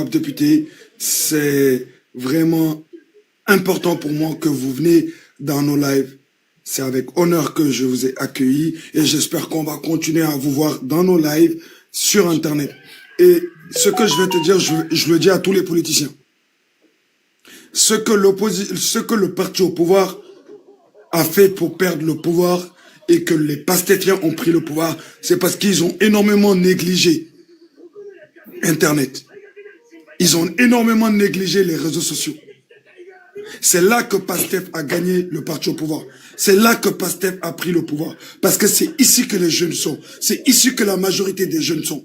Député, c'est vraiment important pour moi que vous venez dans nos lives. C'est avec honneur que je vous ai accueilli et j'espère qu'on va continuer à vous voir dans nos lives sur Internet. Et ce que je vais te dire, je le dis à tous les politiciens. Ce que le parti au pouvoir a fait pour perdre le pouvoir et que les pastéfiens ont pris le pouvoir, c'est parce qu'ils ont énormément négligé Internet. Ils ont énormément négligé les réseaux sociaux. C'est là que Pastef a gagné le parti au pouvoir. C'est là que Pastef a pris le pouvoir. Parce que c'est ici que les jeunes sont. C'est ici que la majorité des jeunes sont.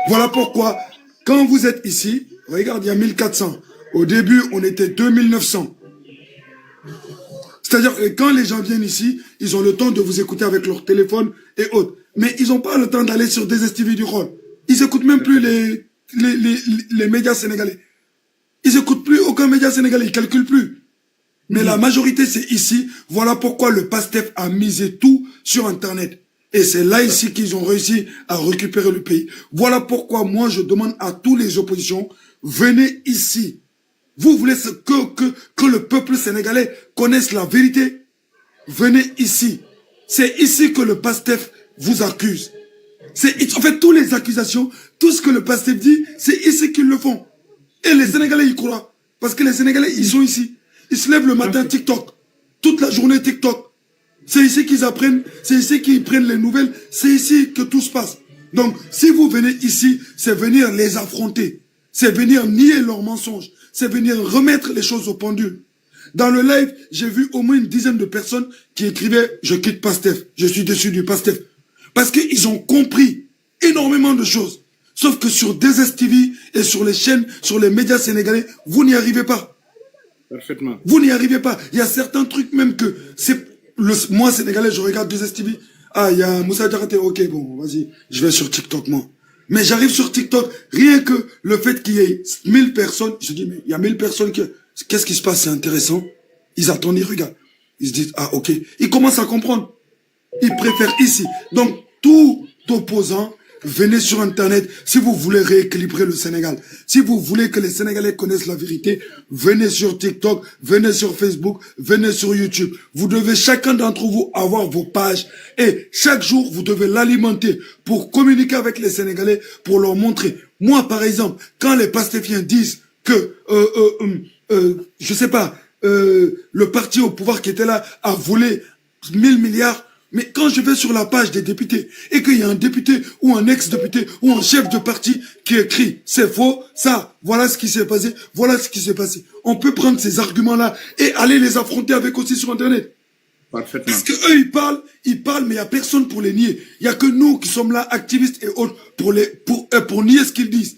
Voilà pourquoi, quand vous êtes ici, regarde, il y a 1400. Au début, on était 2900. C'est-à-dire que quand les gens viennent ici, ils ont le temps de vous écouter avec leur téléphone et autres. Mais ils n'ont pas le temps d'aller sur des STV du rôle. Ils n'écoutent même plus les médias sénégalais. Ils n'écoutent plus aucun média sénégalais, ils ne calculent plus. Mais la majorité, c'est ici. Voilà pourquoi le PASTEF a misé tout sur Internet. Et c'est là ici qu'ils ont réussi à récupérer le pays. Voilà pourquoi moi, je demande à tous les oppositions, venez ici. Vous voulez que le peuple sénégalais connaisse la vérité? Venez ici. C'est ici que le PASTEF vous accuse. En fait, toutes les accusations, tout ce que le PASTEF dit, c'est ici qu'ils le font. Et les Sénégalais y croient. Parce que les Sénégalais, ils sont ici. Ils se lèvent le matin, TikTok. Toute la journée, TikTok. C'est ici qu'ils apprennent, c'est ici qu'ils prennent les nouvelles, c'est ici que tout se passe. Donc, si vous venez ici, c'est venir les affronter. C'est venir nier leurs mensonges. C'est venir remettre les choses au pendule. Dans le live, j'ai vu au moins une dizaine de personnes qui écrivaient « Je quitte Pastef, je suis déçu du Pastef ». Parce qu'ils ont compris énormément de choses. Sauf que sur DSTV et sur les chaînes, sur les médias sénégalais, vous n'y arrivez pas. Parfaitement. Vous n'y arrivez pas. Il y a certains trucs même que moi, Sénégalais, je regarde DSTV. Ah, il y a Moussa Diakhaté. Ok, bon, vas-y, je vais sur TikTok, moi. Mais j'arrive sur TikTok, rien que le fait qu'il y ait 1000 personnes, je dis, mais il y a 1000 personnes qu'est-ce qui se passe, c'est intéressant. Ils attendent, ils regardent. Ils se disent, ah, ok. Ils commencent à comprendre. Ils préfèrent ici. Donc, tout opposant, venez sur Internet si vous voulez rééquilibrer le Sénégal. Si vous voulez que les Sénégalais connaissent la vérité, venez sur TikTok, venez sur Facebook, venez sur YouTube. Vous devez, chacun d'entre vous, avoir vos pages. Et chaque jour, vous devez l'alimenter pour communiquer avec les Sénégalais, pour leur montrer. Moi, par exemple, quand les pastéfiens disent que, je sais pas, le parti au pouvoir qui était là a volé 1000 milliards, mais quand je vais sur la page des députés et qu'il y a un député ou un ex-député ou un chef de parti qui écrit c'est faux, ça, voilà ce qui s'est passé, voilà ce qui s'est passé. On peut prendre ces arguments-là et aller les affronter avec aussi sur Internet. Parfaitement. Parce qu'eux, ils parlent, mais il n'y a personne pour les nier. Il n'y a que nous qui sommes là, activistes et autres, pour nier ce qu'ils disent.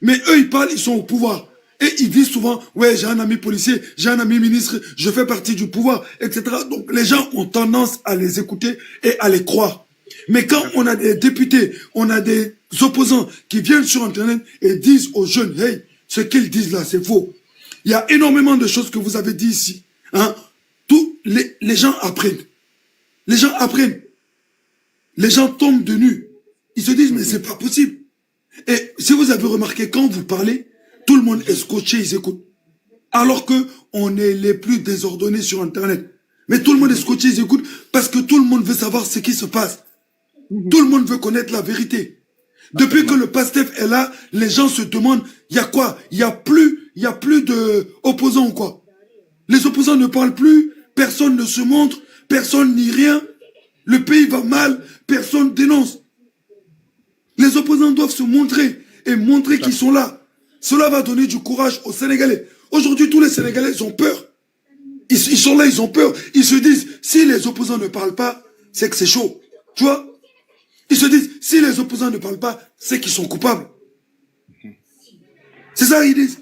Mais eux, ils parlent, ils sont au pouvoir. Et ils disent souvent, ouais, j'ai un ami policier, j'ai un ami ministre, je fais partie du pouvoir, etc. Donc les gens ont tendance à les écouter et à les croire. Mais quand on a des députés, on a des opposants qui viennent sur Internet et disent aux jeunes, hey, ce qu'ils disent là, c'est faux. Il y a énormément de choses que vous avez dit ici. Hein? Les gens apprennent. Les gens apprennent. Les gens tombent de nu. Ils se disent, mais c'est pas possible. Et si vous avez remarqué, quand vous parlez, tout le monde est scotché, ils écoutent. Alors que on est les plus désordonnés sur Internet. Mais tout le monde est scotché, ils écoutent parce que tout le monde veut savoir ce qui se passe. Tout le monde veut connaître la vérité. Depuis que le PASTEF est là, les gens se demandent, il y a quoi? Il y a plus d'opposants ou quoi? Les opposants ne parlent plus, personne ne se montre, personne n'y rien. Le pays va mal, personne dénonce. Les opposants doivent se montrer et montrer qu'ils sont là. Cela va donner du courage aux Sénégalais. Aujourd'hui, tous les Sénégalais, ils ont peur. Ils sont là, ils ont peur. Ils se disent, si les opposants ne parlent pas, c'est que c'est chaud. Tu vois? Ils se disent, si les opposants ne parlent pas, c'est qu'ils sont coupables. C'est ça qu'ils disent.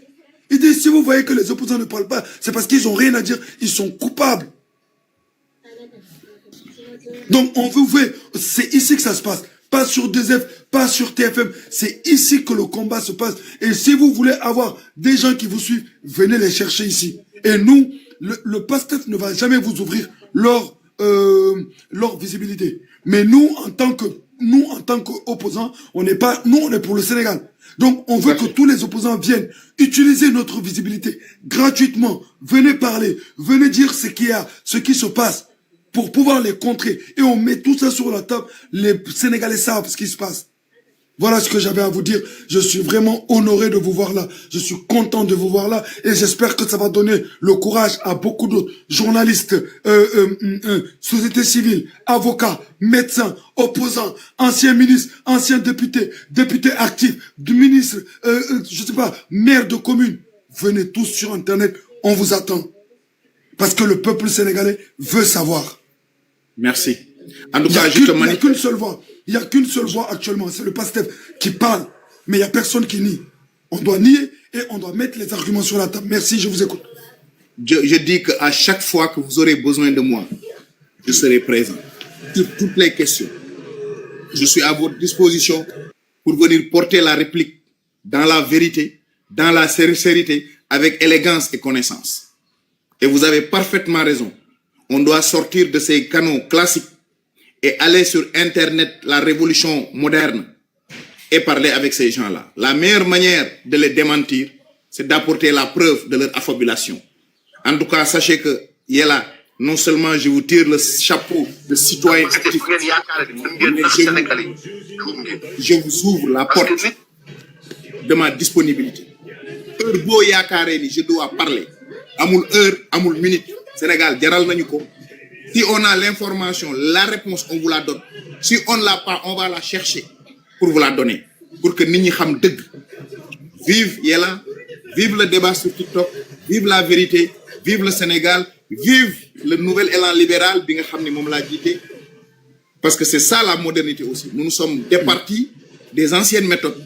Ils disent, si vous voyez que les opposants ne parlent pas, c'est parce qu'ils n'ont rien à dire. Ils sont coupables. Donc, c'est ici que ça se passe. Pas sur DZF, pas sur TFM. C'est ici que le combat se passe. Et si vous voulez avoir des gens qui vous suivent, venez les chercher ici. Et nous, le PASTEF ne va jamais vous ouvrir leur visibilité. Mais nous, en tant que nous, en tant qu'opposants, on n'est pas, nous, on est pour le Sénégal. Donc, on veut que tous les opposants viennent utiliser notre visibilité gratuitement. Venez parler, venez dire ce qu'il y a, ce qui se passe pour pouvoir les contrer. Et on met tout ça sur la table. Les Sénégalais savent ce qui se passe. Voilà ce que j'avais à vous dire. Je suis vraiment honoré de vous voir là. Je suis content de vous voir là. Et j'espère que ça va donner le courage à beaucoup d'autres journalistes, société civile, avocats, médecins, opposants, anciens ministres, anciens députés, députés actifs, ministres, je sais pas, maires de communes. Venez tous sur Internet. On vous attend. Parce que le peuple sénégalais veut savoir. Merci. En tout cas, Il n'y a qu'une seule voix. Il n'y a qu'une seule voix actuellement. C'est le pasteur qui parle. Mais il n'y a personne qui nie. On doit nier et on doit mettre les arguments sur la table. Merci, je vous écoute. Je dis qu'à chaque fois que vous aurez besoin de moi, je serai présent. Sur toutes les questions. Je suis à votre disposition pour venir porter la réplique dans la vérité, dans la sincérité, avec élégance et connaissance. Et vous avez parfaitement raison. On doit sortir de ces canaux classiques et aller sur Internet, la révolution moderne, et parler avec ces gens-là. La meilleure manière de les démentir, c'est d'apporter la preuve de leur affabulation. En tout cas, sachez que, Yella, non seulement je vous tire le chapeau de citoyen actif, mais je vous ouvre la porte de ma disponibilité. Heure bo yaakaare ni je dois parler. Amul heure, amul minute. Sénégal, jaral nañu ko. Si on a l'information, la réponse, on vous la donne. Si on ne l'a pas, on va la chercher pour vous la donner. Pour que nous sachions deug. Vive Yella, vive le débat sur TikTok, vive la vérité, vive le Sénégal, vive le nouvel élan libéral, parce que c'est ça la modernité aussi. Nous nous sommes départis des anciennes méthodes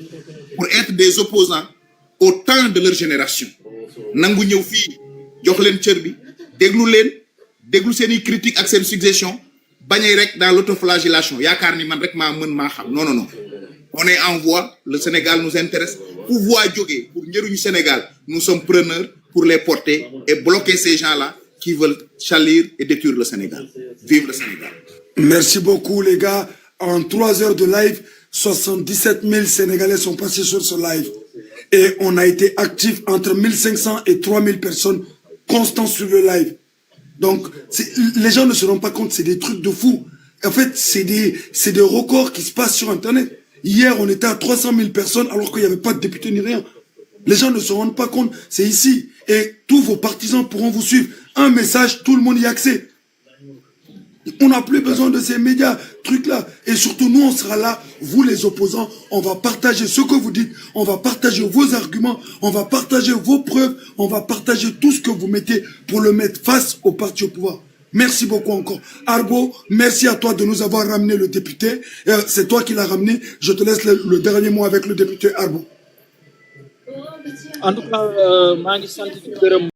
pour être des opposants au temps de leur génération. Nangu ñew fi jox leen cër bi, déglu seeni critique ak seen suggestion, bañay rek dans l'autoflagellation. Yaakar ni man rek ma mën ma xam. Non non non. On est en voie, le Sénégal nous intéresse. Pour voir jógee pour njëriñu Sénégal, nous sommes preneurs pour les porter et bloquer ces gens-là qui veulent salir et détruire le Sénégal. Vive le Sénégal. Merci beaucoup les gars. En 3 heures de live, 77 000 Sénégalais sont passés sur ce live. Et on a été actifs entre 1500 et 3000 personnes constants sur le live. Donc, les gens ne se rendent pas compte, c'est des trucs de fou. En fait, c'est des records qui se passent sur Internet. Hier, on était à 300 000 personnes alors qu'il n'y avait pas de député ni rien. Les gens ne se rendent pas compte, c'est ici. Et tous vos partisans pourront vous suivre. Un message, tout le monde y a accès. On n'a plus besoin de ces médias, trucs-là. Et surtout, nous, on sera là, vous les opposants, on va partager ce que vous dites, on va partager vos arguments, on va partager vos preuves, on va partager tout ce que vous mettez pour le mettre face au parti au pouvoir. Merci beaucoup encore. Arbo, merci à toi de nous avoir ramené le député. C'est toi qui l'as ramené. Je te laisse le dernier mot avec le député Arbo. En tout cas, maa ngi sant di gërëm